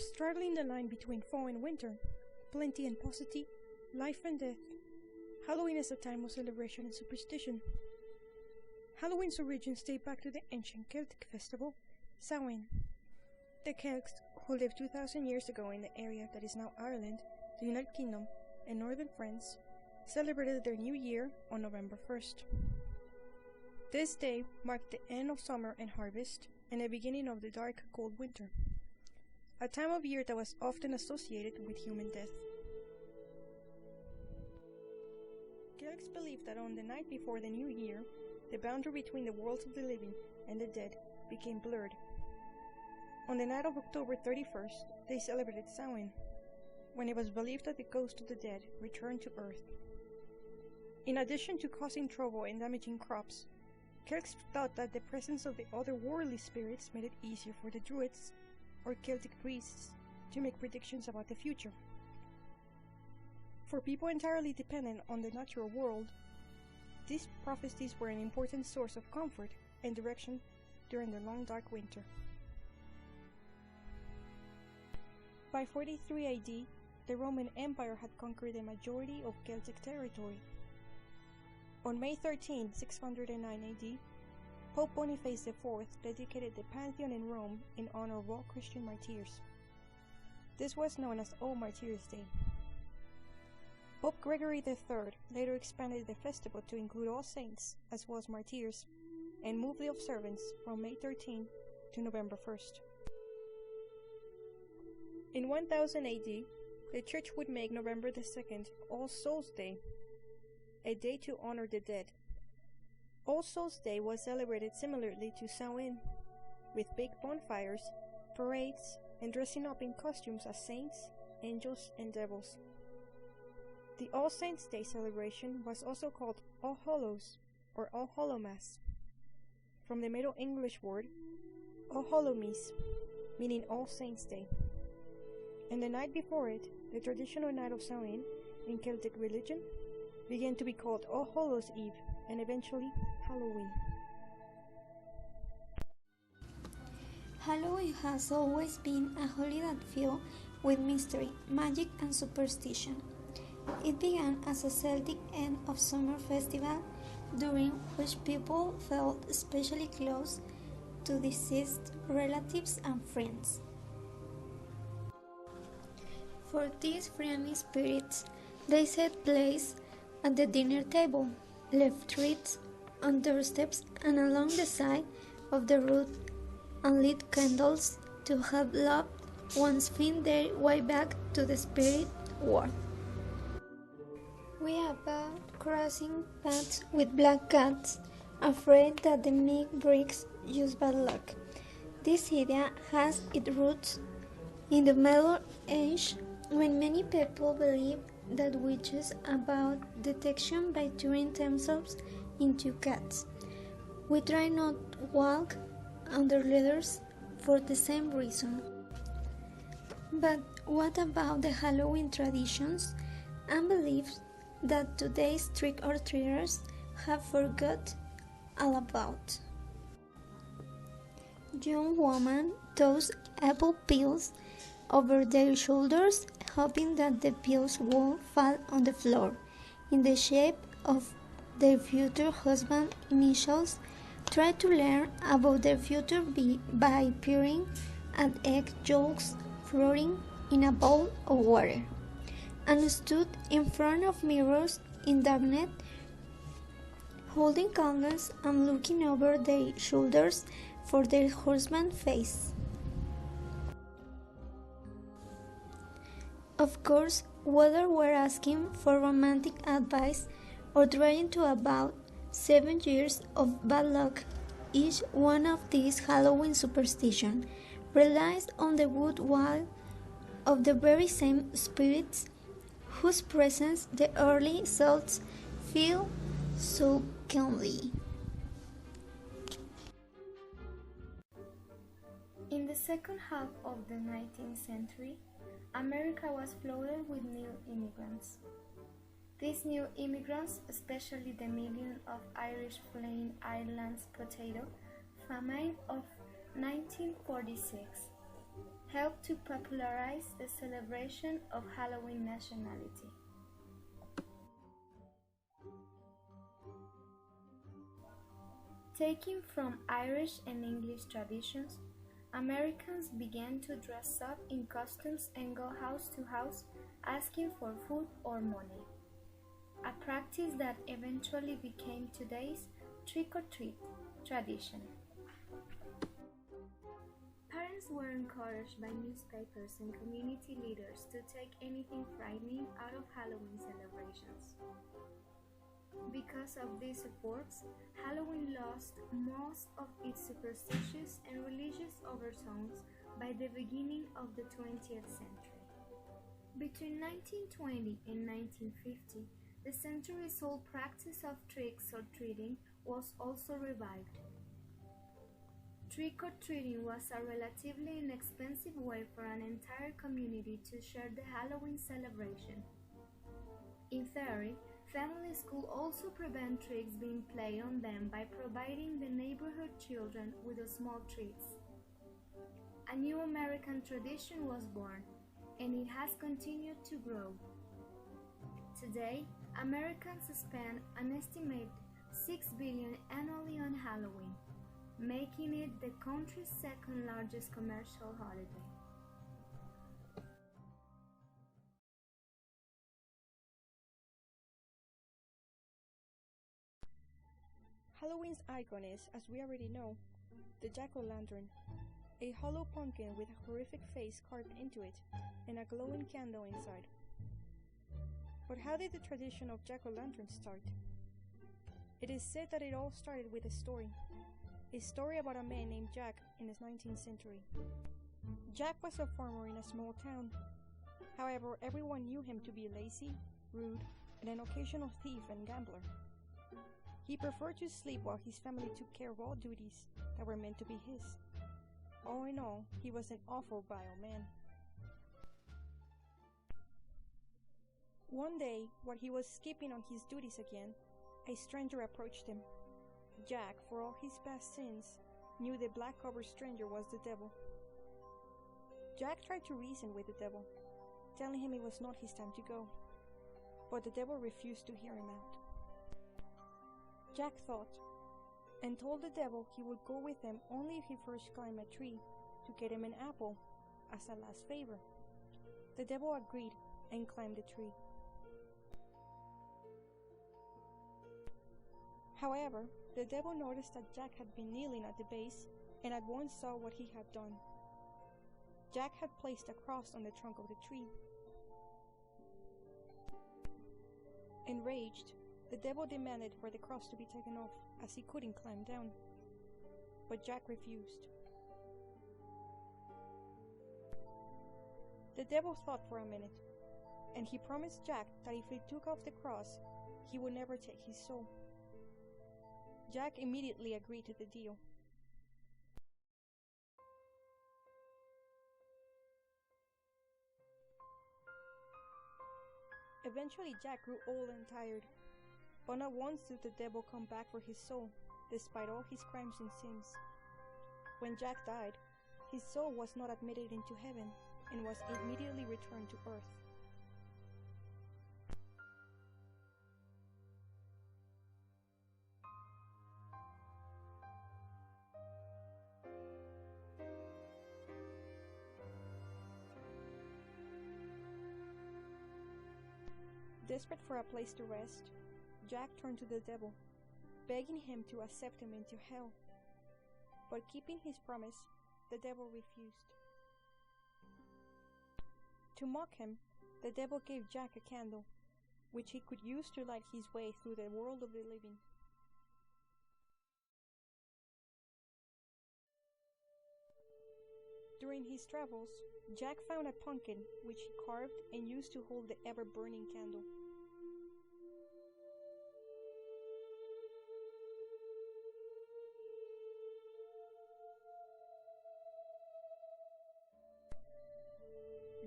Straddling the line between fall and winter, plenty and paucity, life and death, Halloween is a time of celebration and superstition. Halloween's origins date back to the ancient Celtic festival, Samhain. The Celts, who lived 2,000 years ago in the area that is now Ireland, the United Kingdom, and northern France, celebrated their new year on November 1st. This day marked the end of summer and harvest, and the beginning of the dark, cold winter, a time of year that was often associated with human death. Celts believed that on the night before the new year, the boundary between the worlds of the living and the dead became blurred. On the night of October 31st, they celebrated Samhain, when it was believed that the ghosts of the dead returned to Earth. In addition to causing trouble and damaging crops, Celts thought that the presence of the otherworldly spirits made it easier for the Druids, or Celtic priests, to make predictions about the future. For people entirely dependent on the natural world, these prophecies were an important source of comfort and direction during the long dark winter. By 43 AD, the Roman Empire had conquered the majority of Celtic territory. On May 13, 609 AD, Pope Boniface IV dedicated the Pantheon in Rome in honor of all Christian martyrs. This was known as All Martyrs' Day. Pope Gregory III later expanded the festival to include all saints as well as martyrs, and moved the observance from May 13 to November 1st. In 1000 AD, the Church would make November 2nd All Souls' Day, a day to honor the dead. All Souls' Day was celebrated similarly to Samhain, with big bonfires, parades, and dressing up in costumes as saints, angels, and devils. The All Saints' Day celebration was also called All Hallows or All Hallowmas, from the Middle English word All Hallowmas, meaning All Saints' Day. And the night before it, the traditional night of Samhain in Celtic religion, began to be called All Hallows' Eve and eventually Halloween. Halloween has always been a holiday filled with mystery, magic, and superstition. It began as a Celtic end of summer festival during which people felt especially close to deceased relatives and friends. For these friendly spirits, they set place at the dinner table, left treats on doorsteps and along the side of the road, and lit candles to have loved ones find their way back to the spirit world. We about crossing paths with black cats, afraid that they make bricks use bad luck. This idea has its roots in the Middle Age, when many people believed that witches about detection by turning themselves into cats. We try not walk under ladders for the same reason. But what about the Halloween traditions and beliefs that today's trick-or-treaters have forgot all about? Young women toss apple peels over their shoulders, hoping that the peels won't fall on the floor in the shape of their future husband's initials. Try to learn about their future by peering at egg yolks floating in a bowl of water, and stood in front of mirrors in darkness, holding candles and looking over their shoulders for their husband's face. Of course, whether we're asking for romantic advice or trying to avoid 7 years of bad luck, each one of these Halloween superstitions relies on the goodwill of the very same spirits whose presence the early Celts feel so keenly. In the second half of the 19th century, America was flooded with new immigrants. These new immigrants, especially the million of Irish fleeing Ireland's potato famine of 1946, helped to popularize the celebration of Halloween nationality. Taking from Irish and English traditions, Americans began to dress up in costumes and go house to house asking for food or money, a practice that eventually became today's trick-or-treat tradition. Parents were encouraged by newspapers and community leaders to take anything frightening out of Halloween celebrations. Because of these efforts, Halloween lost most of its superstitious and religious overtones by the beginning of the 20th century. Between 1920 and 1950, the centuries-old practice of trick-or-treating was also revived. Trick-or-treating was a relatively inexpensive way for an entire community to share the Halloween celebration. In theory, families could also prevent tricks being played on them by providing the neighborhood children with small treats. A new American tradition was born, and it has continued to grow. Today, Americans spend an estimated $6 billion annually on Halloween, making it the country's second largest commercial holiday. Halloween's icon is, as we already know, the jack-o'-lantern, a hollow pumpkin with a horrific face carved into it and a glowing candle inside. But how did the tradition of jack-o'-lanterns start? It is said that it all started with a story about a man named Jack in the 19th century. Jack was a farmer in a small town. However, everyone knew him to be lazy, rude, and an occasional thief and gambler. He preferred to sleep while his family took care of all duties that were meant to be his. All in all, he was an awful vile man. One day, while he was skipping on his duties again, a stranger approached him. Jack, for all his past sins, knew the black-covered stranger was the devil. Jack tried to reason with the devil, telling him it was not his time to go, but the devil refused to hear him out. Jack thought, and told the devil he would go with him only if he first climbed a tree to get him an apple as a last favor. The devil agreed and climbed the tree. However, the devil noticed that Jack had been kneeling at the base and at once saw what he had done. Jack had placed a cross on the trunk of the tree. Enraged, the devil demanded for the cross to be taken off, as he couldn't climb down. But Jack refused. The devil thought for a minute, and he promised Jack that if he took off the cross, he would never take his soul. Jack immediately agreed to the deal. Eventually, Jack grew old and tired, but not once did the devil come back for his soul, despite all his crimes and sins. When Jack died, his soul was not admitted into heaven and was immediately returned to earth. Desperate for a place to rest, Jack turned to the devil, begging him to accept him into hell. But keeping his promise, the devil refused. To mock him, the devil gave Jack a candle, which he could use to light his way through the world of the living. During his travels, Jack found a pumpkin which he carved and used to hold the ever-burning candle.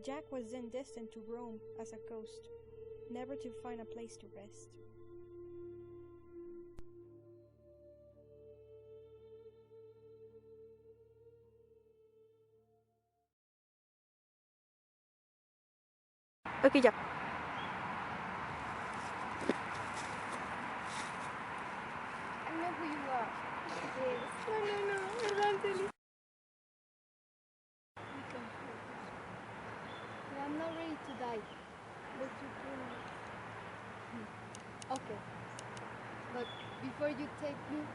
Jack was then destined to roam as a ghost, never to find a place to rest. Ok, ya. I know who you are. Yes. No, perdón, Celis. But I'm not ready to die. But you promise. Okay. But before you take me,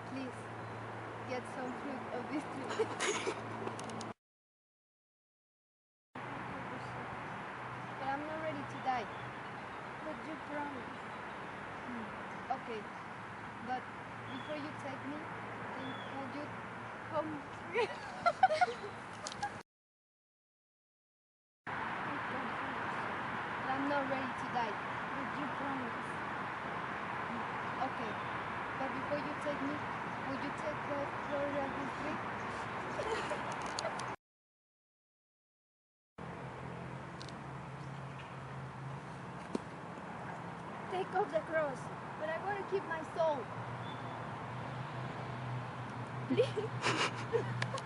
please, get some fruit of this tree. But I'm not ready to die. But you promise. Okay. But before you take me, then would you come? But I'm not ready to die. But you promise. Okay. But before you take me, would you take the glory of this tree? Take off the cross, but I want to keep my soul. Please.